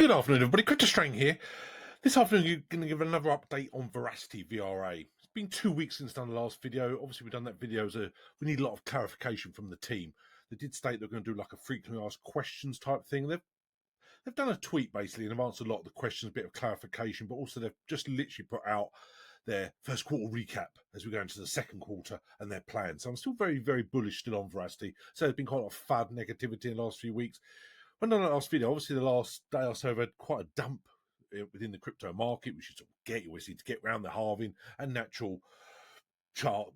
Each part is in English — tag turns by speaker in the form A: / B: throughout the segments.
A: Good afternoon, everybody. CryptoStrang here. This afternoon, you're going to give another update on Verasity VRA. It's been 2 weeks since done the last video. Obviously, we've done that video as we need a lot of clarification from the team. They did state they're going to do like a frequently asked questions type thing. They've done a tweet basically and they've answered a lot of the questions, a bit of clarification, but also they've just literally put out their first quarter recap as we go into the second quarter and their plans. So I'm still very, very bullish still on Veracity. So there's been quite a lot of FUD negativity in the last few weeks. When done that last video, obviously the last day or so, I've had quite a dump within the crypto market, which you sort of get. You always need to get around the halving and natural chart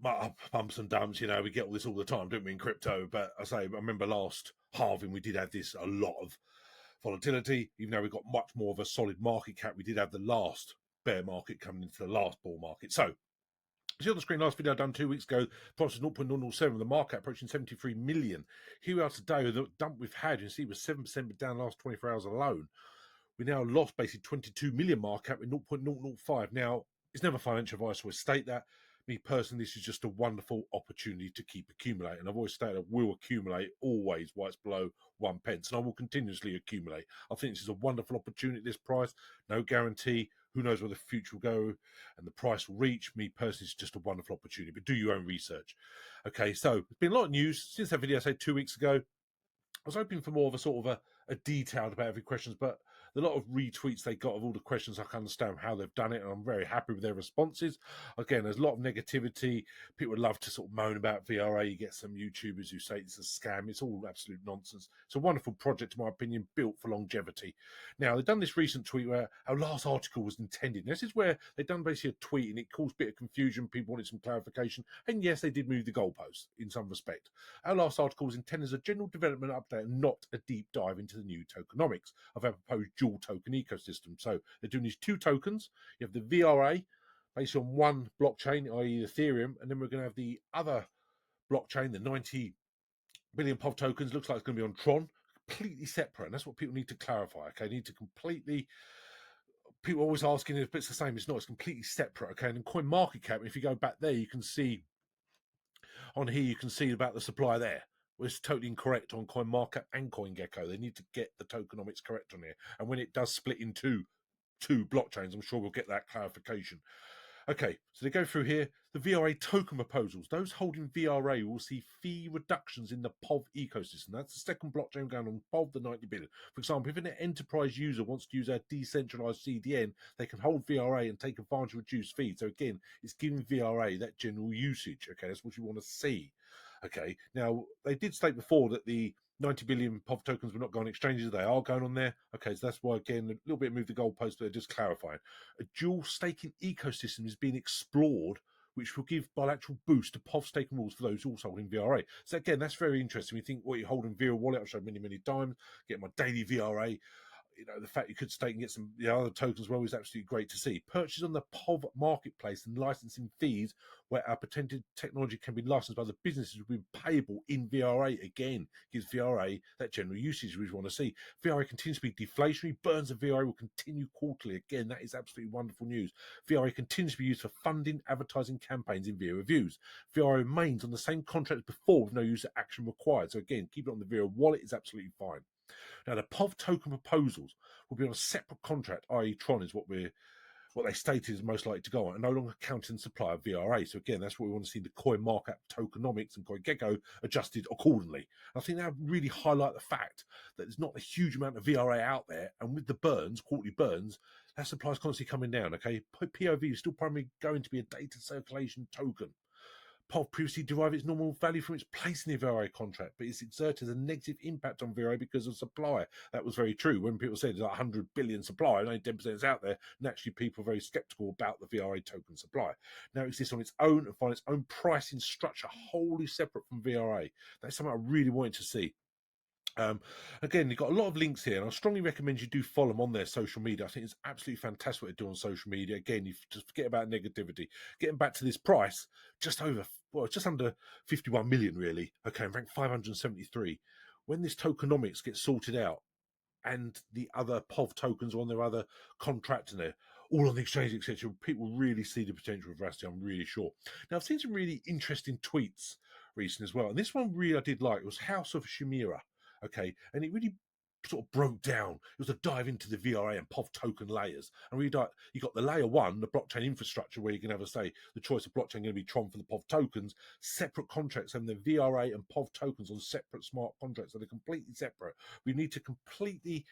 A: bumps and dumps. You know, we get all this all the time, don't we, in crypto? But I remember last halving, we did have this a lot of volatility, even though we got much more of a solid market cap. We did have the last bear market coming into the last bull market. So, see on the screen, last video I done 2 weeks ago, price was 0.007, the market approaching 73 million. Here we are today, the dump we've had, you can see, was 7% down the last 24 hours alone. We now lost basically 22 million market cap with 0.005. Now, it's never financial advice to state that. Me personally, this is just a wonderful opportunity to keep accumulating. I've always stated I will accumulate always while it's below 1 pence, and I will continuously accumulate. I think this is a wonderful opportunity at this price. No guarantee. Who knows where the future will go and the price will reach. Me personally, it's just a wonderful opportunity, but do your own research. Okay, so there's been a lot of news since that video I said 2 weeks ago. I was hoping for more of a sort of a detailed about every questions, but a lot of retweets they got of all the questions, I can understand how they've done it, and I'm very happy with their responses. Again, there's a lot of negativity. People would love to sort of moan about VRA. You get some YouTubers who say it's a scam. It's all absolute nonsense. It's a wonderful project, in my opinion, built for longevity. Now, they've done this recent tweet where our last article was intended. This is where they've done basically a tweet, and it caused a bit of confusion. People wanted some clarification. And yes, they did move the goalposts in some respect. Our last article was intended as a general development update and not a deep dive into the new tokenomics of our proposed dual token ecosystem. So they're doing these two tokens. You have the VRA based on one blockchain, i.e. Ethereum, and then we're going to have the other blockchain, the 90 billion POV tokens. Looks like it's going to be on Tron, completely separate. And that's what people need to clarify. Okay, they need to completely. People are always asking if it's the same. It's not. It's completely separate. Okay, and in coin market cap, if you go back there, you can see on here. You can see about the supply there. Was totally incorrect on CoinMarket and CoinGecko. They need to get the tokenomics correct on here. And when it does split into two blockchains, I'm sure we'll get that clarification. Okay, so they go through here. The VRA token proposals. Those holding VRA will see fee reductions in the POV ecosystem. That's the second blockchain going on POV, the 90 billion. For example, if an enterprise user wants to use our decentralized CDN, they can hold VRA and take advantage of reduced fees. So again, it's giving VRA that general usage. Okay, that's what you want to see. Okay, now they did state before that the 90 billion POV tokens were not going on exchanges. They are going on there. Okay, so that's why, again, a little bit moved the goalpost, but they're just clarifying. A dual staking ecosystem is being explored, which will give bilateral boost to POV staking rules for those also holding VRA. So again, that's very interesting. We think what you're holding Verawallet, I've shown many, many times, get my daily VRA. You know, the fact you could stake and get some the other tokens as well is absolutely great to see. Purchase on the POV marketplace and licensing fees where our patented technology can be licensed by the businesses will be payable in VRA. Again, gives VRA that general usage we want to see. VRA continues to be deflationary. Burns of VRA will continue quarterly. Again, that is absolutely wonderful news. VRA continues to be used for funding advertising campaigns in Veraviews. VRA remains on the same contract as before with no user action required. So again, keep it on the Verawallet is absolutely fine. Now, the POV token proposals will be on a separate contract, i.e. Tron is what they stated is most likely to go on, and no longer counting the supply of VRA. So again, that's what we want to see the coin market tokenomics and CoinGecko adjusted accordingly. And I think that really highlight the fact that there's not a huge amount of VRA out there, and with the burns, quarterly burns, that supply is constantly coming down. Okay, POV is still primarily going to be a data circulation token. POV previously derived its normal value from its place in the VRA contract, but it's exerted a negative impact on VRA because of supply. That was very true. When people said there's like 100 billion supply and only 10% is out there, naturally people are very skeptical about the VRA token supply. Now it exists on its own and find its own pricing structure wholly separate from VRA. That's something I really wanted to see. Again, you've got a lot of links here, and I strongly recommend you do follow them on their social media. I think it's absolutely fantastic what they do on social media. Again, you just forget about negativity. Getting back to this price, just under 51 million, really. Okay, and ranked 573. When this tokenomics gets sorted out, and the other POV tokens on their other contracts in there, all on the exchange, etc., people really see the potential of Veracity, I'm really sure. Now, I've seen some really interesting tweets recently as well, and this one really I did like. It was House of Shimira. Okay, and it really sort of broke down. It was a dive into the VRA and POV token layers. And you got the layer one, the blockchain infrastructure, where you can have the choice of blockchain going to be Tron for the POV tokens, separate contracts, and the VRA and POV tokens on separate smart contracts that are completely separate. We need to completely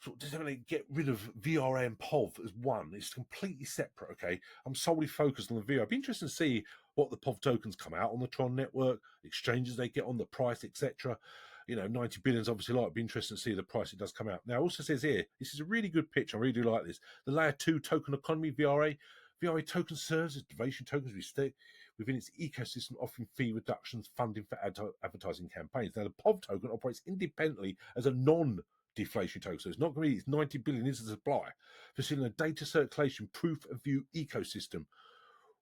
A: sort of get rid of VRA and POV as one. It's completely separate, okay? I'm solely focused on the VRA. It'd be interesting to see what the POV tokens come out on the Tron network, exchanges they get on, the price, etc. 90 billion is obviously a lot. It'd be interesting to see the price it does come out. Now, it also says here, this is a really good pitch. I really do like this. The layer 2 token economy, VRA. VRA token serves as deviation tokens we stay within its ecosystem, offering fee reductions, funding for advertising campaigns. Now, the POV token operates independently as a non-deflation token. So it's not going to be, it's 90 billion is the supply, facilitating a data circulation proof of view ecosystem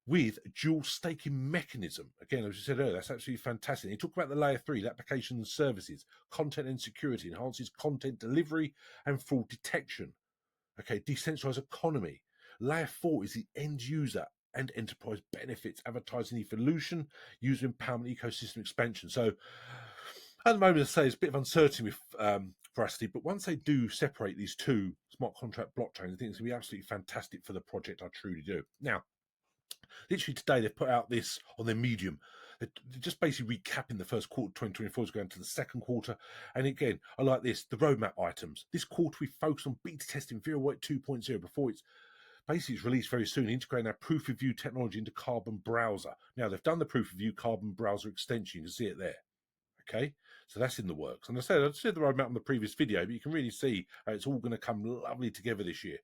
A: with dual staking mechanism. Again, as I said earlier, that's absolutely fantastic. You talk about the layer 3, the application and services, content and security, enhances content delivery and fraud detection. Okay, decentralized economy. Layer 4 is the end user and enterprise benefits, advertising evolution, user empowerment, ecosystem expansion. So at the moment, I say it's a bit of uncertainty with Veracity, but once they do separate these two smart contract blockchains, I think it's going to be absolutely fantastic for the project. I truly do. Now, literally today, they've put out this on their Medium. They're just basically recapping the first quarter of 2024 is going to the second quarter. And again, I like this, the roadmap items. This quarter, we focus on beta testing Verawallet 2.0 before it's released very soon, integrating our proof of view technology into Carbon Browser. Now, they've done the proof of view Carbon Browser extension. You can see it there. Okay, so that's in the works. And I said the roadmap on the previous video, but you can really see how it's all going to come lovely together this year.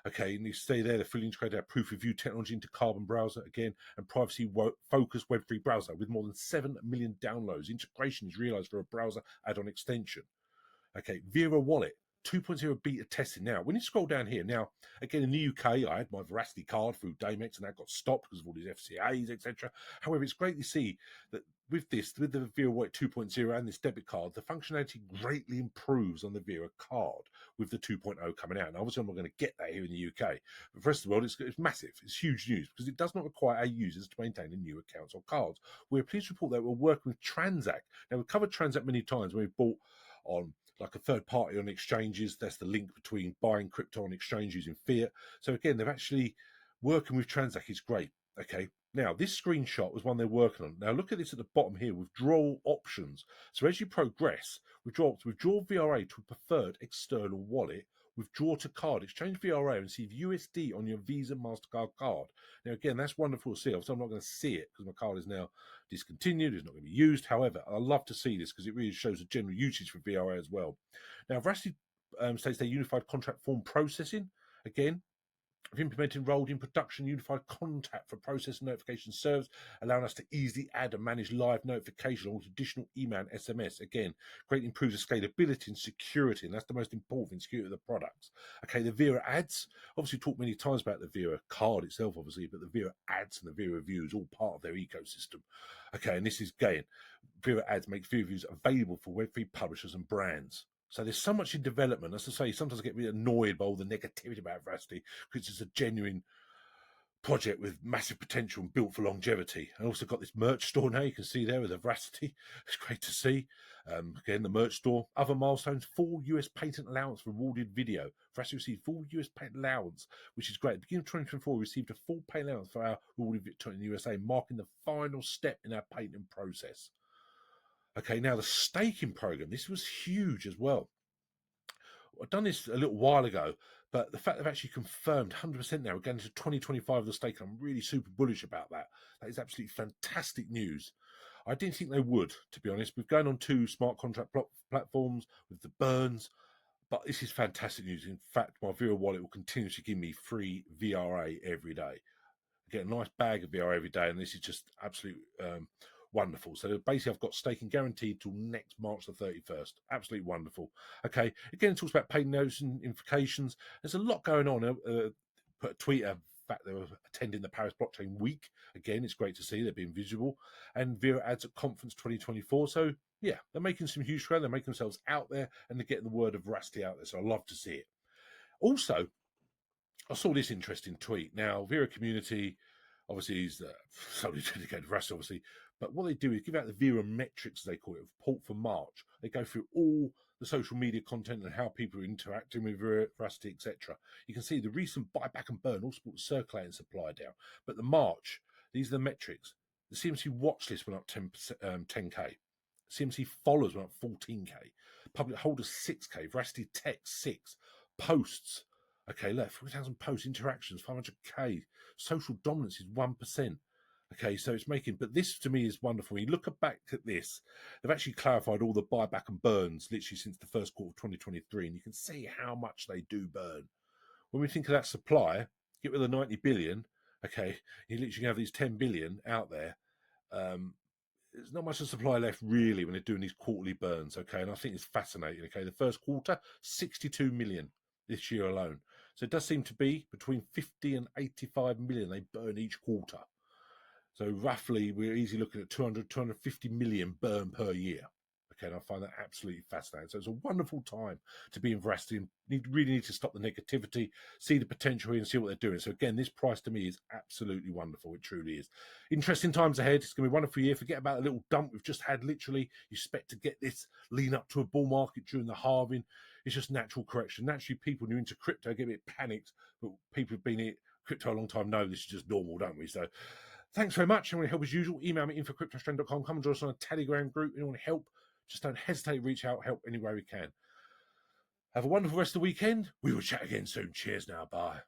A: Okay, and you stay there, the fully integrated our proof of view technology into Carbon Browser again, and privacy-focused Web3 browser with more than 7 million downloads. Integration is realized for a browser add-on extension. Okay, Verawallet 2.0 beta testing. Now, when you scroll down here, now, again, in the UK, I had my Verasity card through Damex, and that got stopped because of all these FCAs, etc. However, it's great to see that with the Verawallet 2.0 and this debit card, the functionality greatly improves on the Vera card with the 2.0 coming out. And obviously, I'm not going to get that here in the UK. But for the rest of the world, it's massive. It's huge news because it does not require our users to maintain a new accounts or cards. We're pleased to report that we're working with Transact. Now, we've covered Transact many times when we've bought on like a third party on exchanges. That's the link between buying crypto on exchange using fiat. So again, they're actually working with Transact. It's great. Okay. Now, this screenshot was one they're working on. Now, look at this at the bottom here, withdrawal options. So as you progress, withdraw VRA to a preferred external wallet, withdraw to card, exchange VRA and receive USD on your Visa MasterCard card. Now, again, that's wonderful to see. Obviously, I'm not going to see it because my card is now discontinued. It's not going to be used. However, I love to see this because it really shows the general usage for VRA as well. Now, Veracity states their unified contract form processing. Again, of implementing rolled in production unified contact for processing notification serves, allowing us to easily add and manage live notification or additional email and SMS. Again, greatly improves the scalability and security, and that's the most important thing, security of the products. Okay, the Vera ads, obviously talked many times about the Vera card itself, obviously, but the Vera ads and the Veraviews all part of their ecosystem. Okay, and this is again, Vera ads make Veraviews available for Web3 publishers and brands. So there's so much in development. As I say, sometimes I get really annoyed by all the negativity about Veracity because it's a genuine project with massive potential and built for longevity. I also got this merch store now. You can see there with the Veracity. It's great to see. Again, the merch store. Other milestones, full US patent allowance for rewarded video. Veracity received full US patent allowance, which is great. At the beginning of 2024, we received a full patent allowance for our rewarded video in the USA, marking the final step in our patent process. Okay, now the staking program. This was huge as well. I've done this a little while ago, but the fact they've actually confirmed 100% now, we're going into 2025 of the stake, I'm really super bullish about that. That is absolutely fantastic news. I didn't think they would, to be honest. We've gone on 2 smart contract platforms with the burns, but this is fantastic news. In fact, my Verawallet will continue to give me free VRA every day. I get a nice bag of VRA every day, and this is just absolute wonderful. So basically, I've got staking guaranteed till next March the 31st. Absolutely wonderful. Okay, again, it talks about paid notice and implications. There's a lot going on. Put a tweet of the fact they were attending the Paris Blockchain Week. Again, it's great to see they're being visible. And Vera Ads at Conference 2024. So yeah, they're making some huge ground. They're making themselves out there, and they're getting the word of Veracity out there. So I love to see it. Also, I saw this interesting tweet. Now, Vera community, obviously, is solely dedicated to Veracity, obviously. But what they do is give out the Vera metrics, as they call it, of port for March. They go through all the social media content and how people are interacting with Verasity, etc. You can see the recent buyback and burn all brought circulating supply down. But the March, these are the metrics. The CMC watch list went up 10k. CMC followers went up 14k. Public holders 6k. Veracity text 6. Posts, okay, left 3,000 posts. Interactions 500k. Social dominance is 1%. Okay, so it's making, but this to me is wonderful. When you look back at this, they've actually clarified all the buyback and burns literally since the first quarter of 2023, and you can see how much they do burn. When we think of that supply, get rid of the 90 billion, okay, you literally have these 10 billion out there. There's not much of supply left really when they're doing these quarterly burns, okay, and I think it's fascinating. Okay, the first quarter, 62 million this year alone. So it does seem to be between 50 and 85 million they burn each quarter. So roughly, we're easily looking at 200, 250 million burn per year. Okay, and I find that absolutely fascinating. So it's a wonderful time to be in Veracity and really need to stop the negativity, see the potential here and see what they're doing. So again, this price to me is absolutely wonderful. It truly is. Interesting times ahead. It's going to be a wonderful year. Forget about a little dump we've just had. Literally, you expect to get this lean up to a bull market during the halving. It's just natural correction. Naturally, people new into crypto get a bit panicked, but people who've been in crypto a long time know this is just normal, don't we? So thanks very much. I want to help as usual. Email me info@cryptostrang.com. Come and join us on a Telegram group. If you want to help, just don't hesitate to reach out, help any way we can. Have a wonderful rest of the weekend. We will chat again soon. Cheers now. Bye.